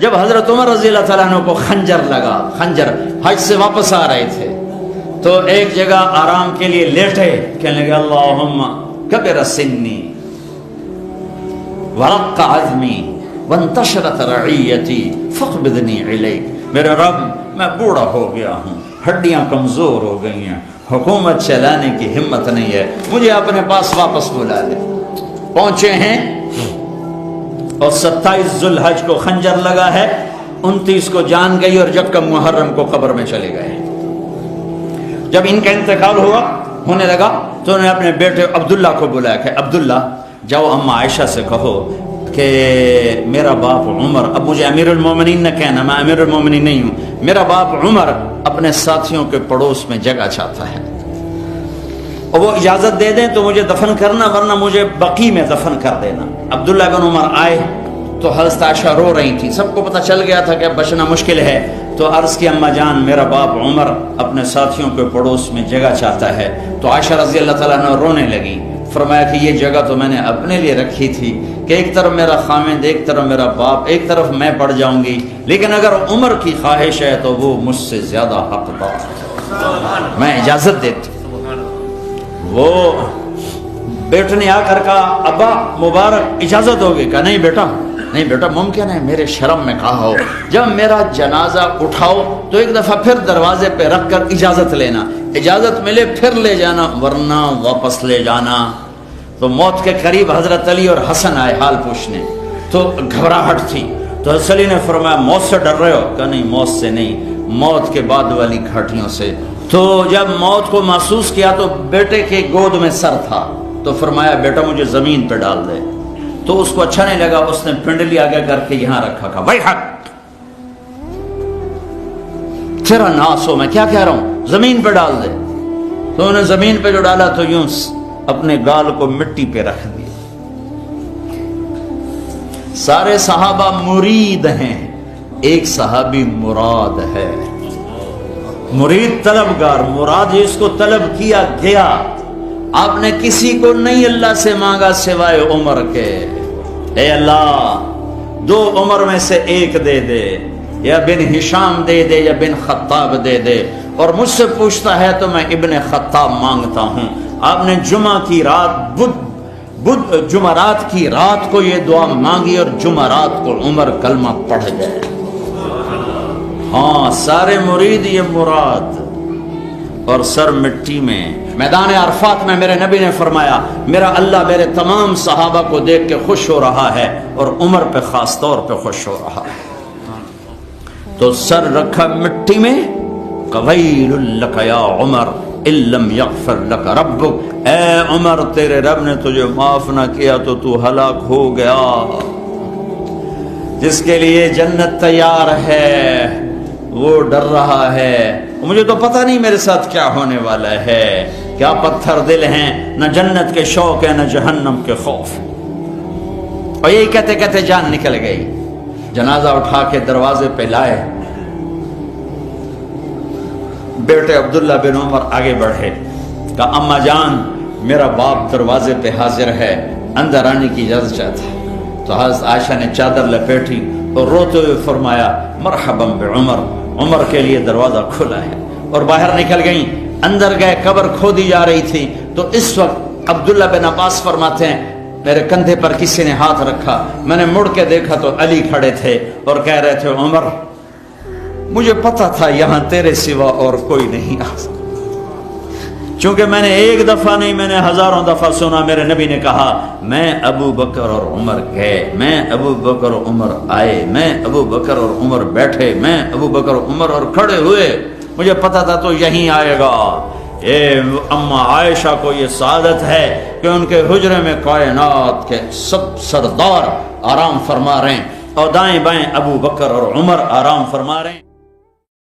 جب حضرت عمر رضی اللہ تعالیٰ عنہ کو خنجر لگا، خنجر حج سے واپس آ رہے تھے تو ایک جگہ آرام کے لیے لیٹے، کہنے لگے اللہم کبر سنی ورق عظمی وانتشرت رعیتی فاقبضنی الیک، میرے رب میں بوڑھا ہو گیا ہوں، ہڈیاں کمزور ہو گئی ہیں، حکومت چلانے کی ہمت نہیں ہے، مجھے اپنے پاس واپس بلا لے۔ پہنچے ہیں اور 27 ذوالحج کو خنجر لگا ہے، 29 کو جان گئی اور جب کا محرم کو قبر میں چلے گئے۔ جب ان کا انتقال ہونے لگا تو انہوں نے اپنے بیٹے عبداللہ کو بلایا کہ عبداللہ جاؤ اماں عائشہ سے کہو کہ میرا باپ عمر، اب مجھے امیر المومنین نہ کہنا، میں امیر المومنین نہیں ہوں، میرا باپ عمر اپنے ساتھیوں کے پڑوس میں جگہ چاہتا ہے، اور وہ اجازت دے دیں تو مجھے دفن کرنا، ورنہ مجھے بقی میں دفن کر دینا۔ عبداللہ بن عمر آئے تو حضرت عائشہ رو رہی تھی، سب کو پتہ چل گیا تھا کہ اب بچنا مشکل ہے، تو عرض کی اماں جان میرا باپ عمر اپنے ساتھیوں کے پڑوس میں جگہ چاہتا ہے، تو عائشہ رضی اللہ تعالیٰ عنہ رونے لگی، فرمایا کہ یہ جگہ تو میں نے اپنے لیے رکھی تھی کہ ایک طرف میرا خامد، ایک طرف میرا باپ، ایک طرف میں پڑ جاؤں گی، لیکن اگر عمر کی خواہش ہے تو وہ مجھ سے زیادہ حقدار ہے، میں اجازت دیتی۔ وہ بیٹے نے آ کر کہا ابا مبارک اجازت ہوگی؟ کہا نہیں بیٹا ممکن ہے میرے شرم میں کہا ہو، جب میرا جنازہ اٹھاؤ تو ایک دفعہ پھر دروازے پہ رکھ کر اجازت لینا، اجازت ملے پھر لے جانا ورنہ واپس لے جانا۔ تو موت کے قریب حضرت علی اور حسن آئے حال پوچھنے، تو گھبراہٹ تھی، تو حضرت علی نے فرمایا موت سے ڈر رہے ہو؟ کہا نہیں موت سے نہیں، موت کے بعد والی گھاٹیوں سے۔ تو جب موت کو محسوس کیا تو بیٹے کے گود میں سر تھا، تو فرمایا بیٹا مجھے زمین پہ ڈال دے، تو اس کو اچھا نہیں لگا، اس نے پنڈلی آگے کر کے یہاں رکھا، کہا بھائی حق تیرا ناس ہو، میں کیا کہہ رہا ہوں، زمین پہ ڈال دے۔ تو انہوں نے زمین پہ جو ڈالا تو یوں اپنے گال کو مٹی پہ رکھ دیا۔ سارے صحابہ مرید ہیں، ایک صحابی مراد ہے، مرید طلبگار، مراد جس کو طلب کیا گیا۔ آپ نے کسی کو نہیں اللہ سے مانگا سوائے عمر کے، اے اللہ 2 عمر میں سے ایک دے دے، یا بن ہشام دے دے یا بن خطاب دے دے، اور مجھ سے پوچھتا ہے تو میں ابن خطاب مانگتا ہوں۔ آپ نے جمعہ کی رات جمعرات کی رات کو یہ دعا مانگی اور جمعرات کو عمر کلمہ پڑھ گئے۔ ہاں سارے مرید یہ مراد، اور سر مٹی میں۔ میدان عرفات میں میرے نبی نے فرمایا میرا اللہ میرے تمام صحابہ کو دیکھ کے خوش ہو رہا ہے اور عمر پہ خاص طور پہ خوش ہو رہا ہے۔ تو سر رکھا مٹی میں، قویل لک یا عمر ان لم یغفر لک ربک، اے عمر تیرے رب نے تجھے معاف نہ کیا تو تو ہلاک ہو گیا۔ جس کے لیے جنت تیار ہے وہ ڈر رہا ہے، مجھے تو پتہ نہیں میرے ساتھ کیا ہونے والا ہے، کیا پتھر دل ہیں، نہ جنت کے شوق ہے نہ جہنم کے خوف۔ اور یہی کہتے کہتے جان نکل گئی۔ جنازہ اٹھا کے دروازے پہ لائے، بیٹے عبداللہ بن عمر آگے بڑھے، کہا اماں جان میرا باپ دروازے پہ حاضر ہے، اندر آنے کی اجازت چاہتا ہے۔ تو حضرت عائشہ نے چادر لپیٹی اور روتے ہوئے فرمایا مرحبا بعمر، عمر کے لیے دروازہ کھلا ہے، اور باہر نکل گئیں۔ اندر گئے، قبر کھودی جا رہی تھی، تو اس وقت عبداللہ بن عباس فرماتے ہیں میرے کندھے پر کسی نے ہاتھ رکھا، میں نے مڑ کے دیکھا تو علی کھڑے تھے اور کہہ رہے تھے عمر مجھے پتا تھا یہاں تیرے سوا اور کوئی نہیں آ سکتا، چونکہ میں نے ایک دفعہ نہیں میں نے ہزاروں دفعہ سنا میرے نبی نے کہا میں ابو بکر اور عمر گئے، میں ابو بکر اور عمر آئے، میں ابو بکر اور عمر بیٹھے، میں ابو بکر اور عمر اور کھڑے ہوئے، مجھے پتا تھا تو یہیں آئے گا۔ اماں عائشہ کو یہ سعادت ہے کہ ان کے حجرے میں کائنات کے سب سردار آرام فرما رہے ہیں، اور دائیں بائیں ابو بکر اور عمر آرام فرما رہے ہیں۔